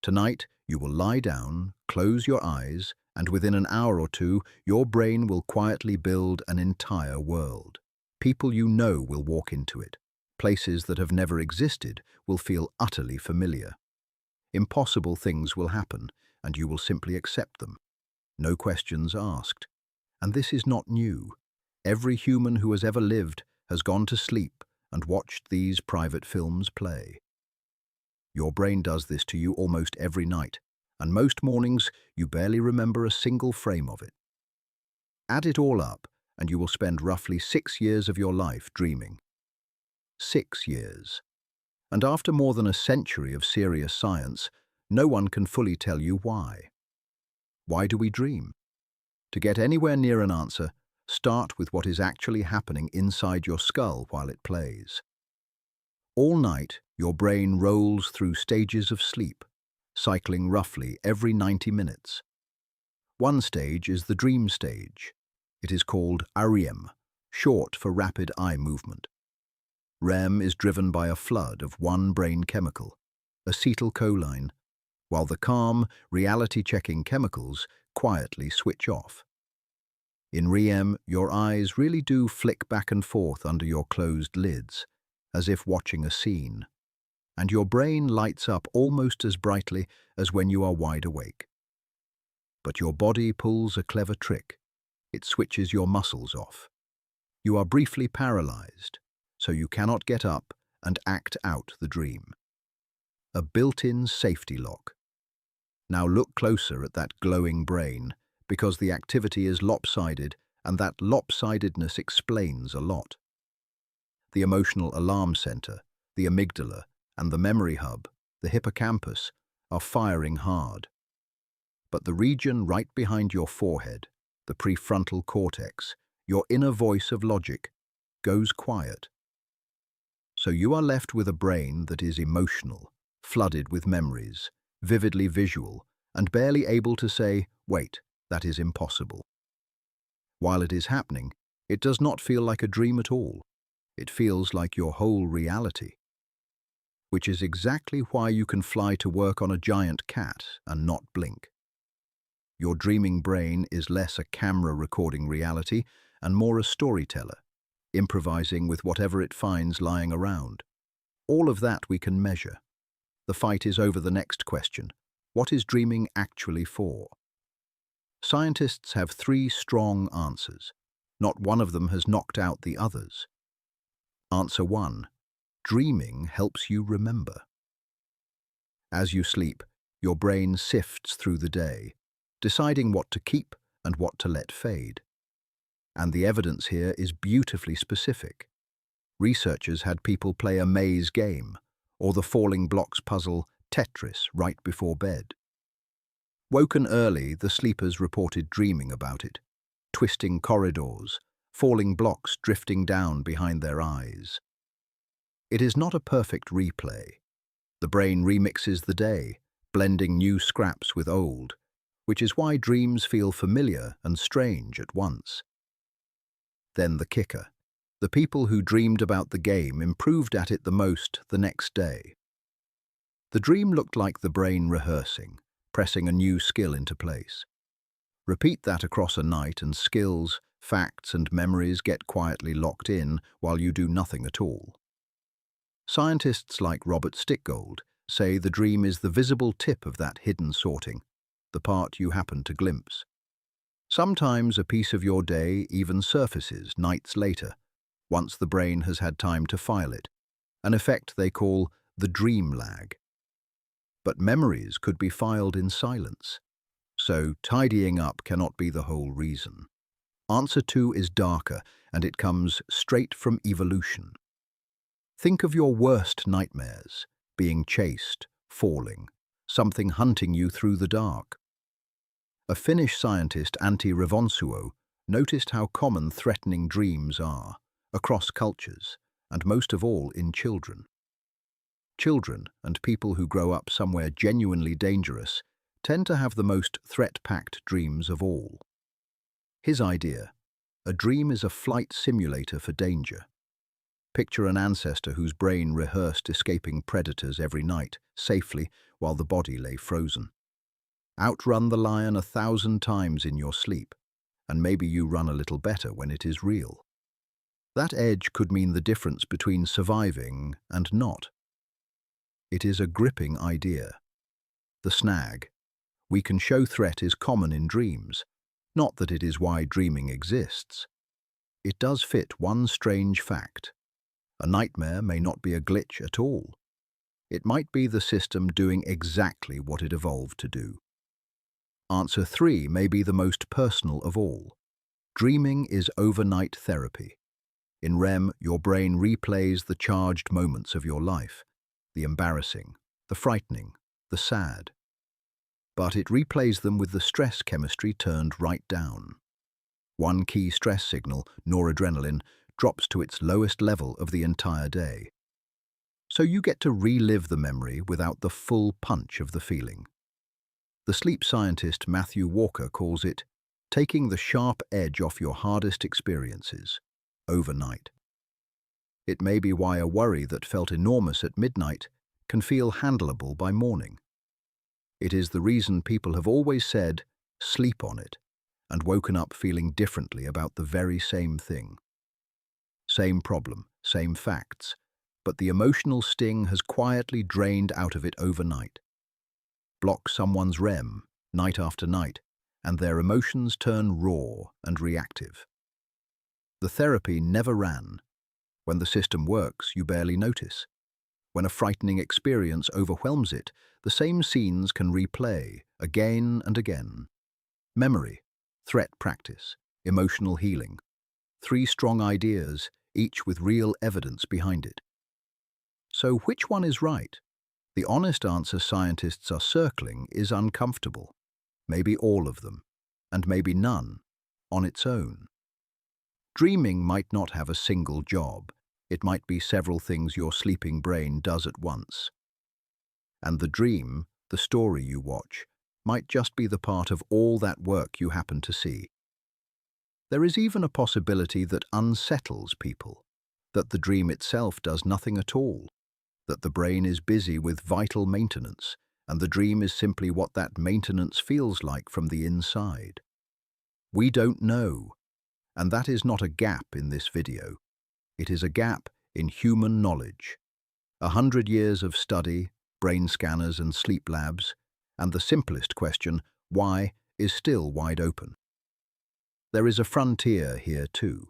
Tonight, you will lie down, close your eyes, and within an hour or two, your brain will quietly build an entire world. People you know will walk into it. Places that have never existed will feel utterly familiar. Impossible things will happen, and you will simply accept them. No questions asked. And this is not new. Every human who has ever lived has gone to sleep and watched these private films play. Your brain does this to you almost every night, and most mornings you barely remember a single frame of it. Add it all up, and you will spend roughly 6 years of your life dreaming. 6 years. And after more than a century of serious science, no one can fully tell you why. Why do we dream? To get anywhere near an answer, start with what is actually happening inside your skull while it plays. All night, your brain rolls through stages of sleep, cycling roughly every 90 minutes. One stage is the dream stage. It is called REM, short for rapid eye movement. REM is driven by a flood of one brain chemical, acetylcholine, while the calm, reality-checking chemicals quietly switch off. In REM, your eyes really do flick back and forth under your closed lids, as if watching a scene, and your brain lights up almost as brightly as when you are wide awake. But your body pulls a clever trick. It switches your muscles off. You are briefly paralyzed, so you cannot get up and act out the dream. A built-in safety lock. Now look closer at that glowing brain, because the activity is lopsided, and that lopsidedness explains a lot. The emotional alarm center, the amygdala, and the memory hub, the hippocampus, are firing hard. But the region right behind your forehead, the prefrontal cortex, your inner voice of logic, goes quiet. So you are left with a brain that is emotional, flooded with memories, vividly visual, and barely able to say, wait, that is impossible. While it is happening, it does not feel like a dream at all. It feels like your whole reality. Which is exactly why you can fly to work on a giant cat and not blink. Your dreaming brain is less a camera recording reality and more a storyteller, improvising with whatever it finds lying around. All of that we can measure. The fight is over the next question. What is dreaming actually for? Scientists have 3 strong answers. Not one of them has knocked out the others. Answer 1. Dreaming helps you remember. As you sleep, your brain sifts through the day, deciding what to keep and what to let fade. And the evidence here is beautifully specific. Researchers had people play a maze game, or the falling blocks puzzle Tetris right before bed. Woken early, the sleepers reported dreaming about it, twisting corridors, falling blocks drifting down behind their eyes. It is not a perfect replay. The brain remixes the day, blending new scraps with old, which is why dreams feel familiar and strange at once. Then the kicker. The people who dreamed about the game improved at it the most the next day. The dream looked like the brain rehearsing, pressing a new skill into place. Repeat that across a night and skills, facts and memories get quietly locked in while you do nothing at all. Scientists like Robert Stickgold say the dream is the visible tip of that hidden sorting, the part you happen to glimpse. Sometimes a piece of your day even surfaces nights later, once the brain has had time to file it, an effect they call the dream lag. But memories could be filed in silence, so tidying up cannot be the whole reason. Answer 2 is darker, and it comes straight from evolution. Think of your worst nightmares, being chased, falling, something hunting you through the dark. A Finnish scientist, Antti Revonsuo, noticed how common threatening dreams are, across cultures, and most of all in children. Children, and people who grow up somewhere genuinely dangerous, tend to have the most threat-packed dreams of all. His idea: a dream is a flight simulator for danger. Picture an ancestor whose brain rehearsed escaping predators every night, safely, while the body lay frozen. Outrun the lion 1,000 times in your sleep, and maybe you run a little better when it is real. That edge could mean the difference between surviving and not. It is a gripping idea. The snag. We can show threat is common in dreams, not that it is why dreaming exists. It does fit one strange fact. A nightmare may not be a glitch at all. It might be the system doing exactly what it evolved to do. Answer 3 may be the most personal of all. Dreaming is overnight therapy. In REM, your brain replays the charged moments of your life, the embarrassing, the frightening, the sad. But it replays them with the stress chemistry turned right down. One key stress signal, noradrenaline, drops to its lowest level of the entire day. So you get to relive the memory without the full punch of the feeling. The sleep scientist Matthew Walker calls it taking the sharp edge off your hardest experiences overnight. It may be why a worry that felt enormous at midnight can feel handleable by morning. It is the reason people have always said, sleep on it, and woken up feeling differently about the very same thing. Same problem, same facts, but the emotional sting has quietly drained out of it overnight. Block someone's REM, night after night, and their emotions turn raw and reactive. The therapy never ran. When the system works, you barely notice. When a frightening experience overwhelms it, the same scenes can replay again and again. Memory, threat practice, emotional healing. 3 strong ideas, each with real evidence behind it. So which one is right? The honest answer scientists are circling is uncomfortable. Maybe all of them, and maybe none, on its own. Dreaming might not have a single job. It might be several things your sleeping brain does at once. And the dream, the story you watch, might just be the part of all that work you happen to see. There is even a possibility that unsettles people, that the dream itself does nothing at all, that the brain is busy with vital maintenance, and the dream is simply what that maintenance feels like from the inside. We don't know, and that is not a gap in this video. It is a gap in human knowledge. 100 years of study, brain scanners and sleep labs, and the simplest question, why, is still wide open. There is a frontier here too.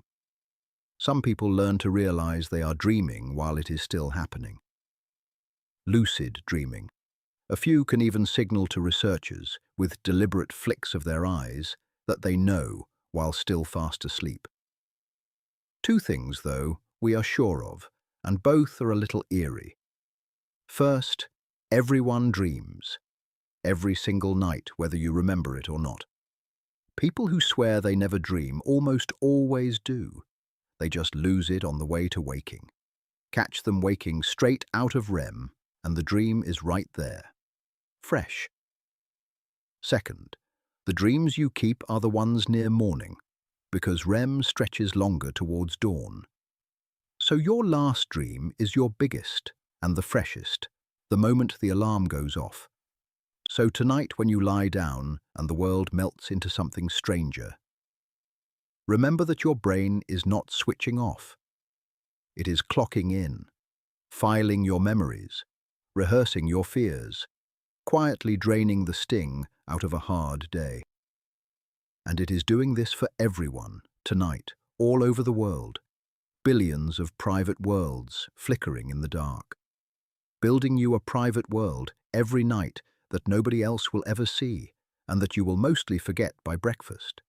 Some people learn to realize they are dreaming while it is still happening. Lucid dreaming. A few can even signal to researchers, with deliberate flicks of their eyes, that they know while still fast asleep. 2 things, though, we are sure of, and both are a little eerie. First, everyone dreams. Every single night, whether you remember it or not. People who swear they never dream almost always do. They just lose it on the way to waking. Catch them waking straight out of REM, and the dream is right there. Fresh. Second, the dreams you keep are the ones near morning, because REM stretches longer towards dawn. So your last dream is your biggest and the freshest, the moment the alarm goes off. So tonight when you lie down and the world melts into something stranger, remember that your brain is not switching off. It is clocking in, filing your memories, rehearsing your fears, quietly draining the sting out of a hard day. And it is doing this for everyone, tonight, all over the world. Billions of private worlds flickering in the dark. Building you a private world every night that nobody else will ever see, and that you will mostly forget by breakfast.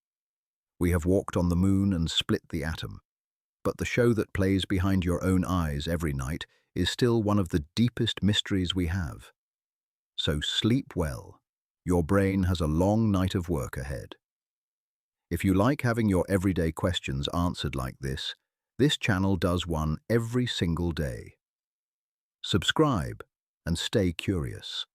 We have walked on the moon and split the atom, but the show that plays behind your own eyes every night is still one of the deepest mysteries we have. So sleep well. Your brain has a long night of work ahead. If you like having your everyday questions answered like this channel does one every single day. Subscribe and stay curious.